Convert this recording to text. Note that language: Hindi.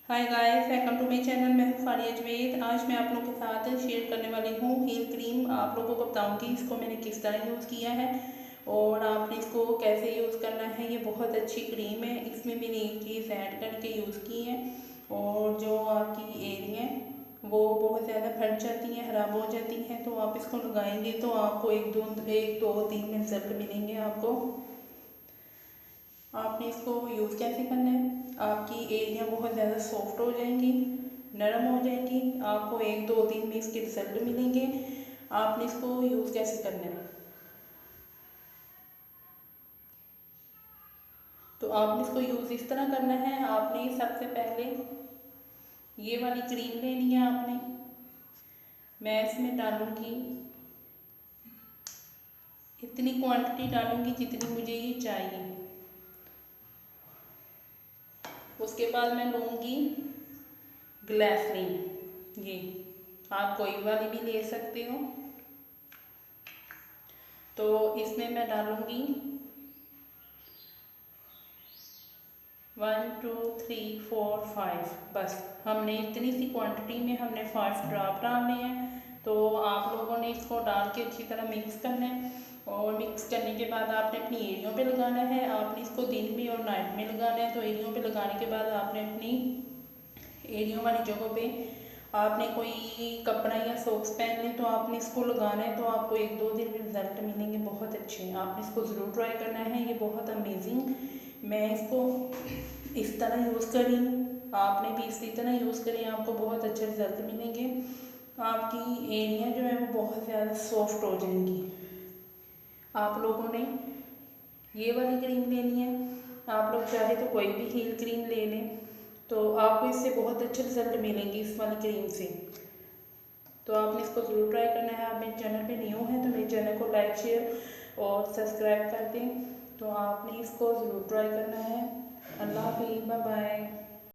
Hi guys, welcome to my channel. मैं हूं फारिया जवेद। आज मैं आप लोगों के साथ शेयर करने वाली हूं हील क्रीम। आप लोगों को बताऊंगी इसको मैंने किस तरह यूज़ किया है और आपने इसको कैसे यूज़ करना है। ये बहुत अच्छी क्रीम है। इसमें मैंने एक चीज़ ऐड करके यूज़ की है और जो आपकी एरिया है वो बहुत ज़्यादा फट जाती हैं, ख़राब हो जाती हैं, तो आप इसको लगाएंगे तो आपको एक दो तीन में रिजल्ट मिलेंगे। आपको आपने इसको यूज़ कैसे करना है। आपकी एरिया बहुत ज़्यादा सॉफ्ट हो जाएंगी, नरम हो जाएंगी, आपको एक दो दिन में इसके रिजल्ट मिलेंगे। आपने इसको यूज़ कैसे करना है, तो आपने इसको यूज़ इस तरह करना है। आपने सबसे पहले ये वाली क्रीम लेनी है। आपने मैं इसमें डालूँगी, इतनी क्वांटिटी डालूँगी जितनी मुझे ये चाहिए। उसके बाद मैं लूँगी ग्लिसरीन। ये आप कोई वाली भी ले सकते हो। तो इसमें मैं डालूँगी 1 2 3 4 5। बस हमने इतनी सी क्वांटिटी में हमने 5 ड्रॉप डालने हैं। तो आप लोगों ने इसको डाल के अच्छी तरह मिक्स करना है और मिक्स करने के बाद आपने अपनी एरियों पे लगाना है। आपने इसको दिन में और नाइट में लगाना है। तो एरियों पे लगाने के बाद आपने अपनी एरियों वाली जगहों पे आपने कोई कपड़ा या सॉक्स पहन लें तो आपने इसको लगाना है। तो आपको एक दो दिन में रिजल्ट मिलेंगे बहुत अच्छे हैं। आपने इसको ज़रूर ट्राई करना है, ये बहुत अमेजिंग। मैं इसको इस तरह यूज़ करी, आपने भी इसी तरह यूज़ करें, आपको बहुत अच्छे रिजल्ट मिलेंगे। आपकी एरिया जो है वो बहुत ज़्यादा सॉफ्ट हो जाएंगी। आप लोगों ने ये वाली क्रीम लेनी है। आप लोग चाहे तो कोई भी हील क्रीम ले लें, तो आपको इससे बहुत अच्छे रिजल्ट मिलेंगे इस वाली क्रीम से। तो आपने इसको ज़रूर ट्राई करना है। आप मेरे चैनल पे न्यू हैं तो मेरे चैनल को लाइक शेयर और सब्सक्राइब कर दें। तो आपने इसको ज़रूर ट्राई करना है। अल्लाह हाफिज़, बाय बाय।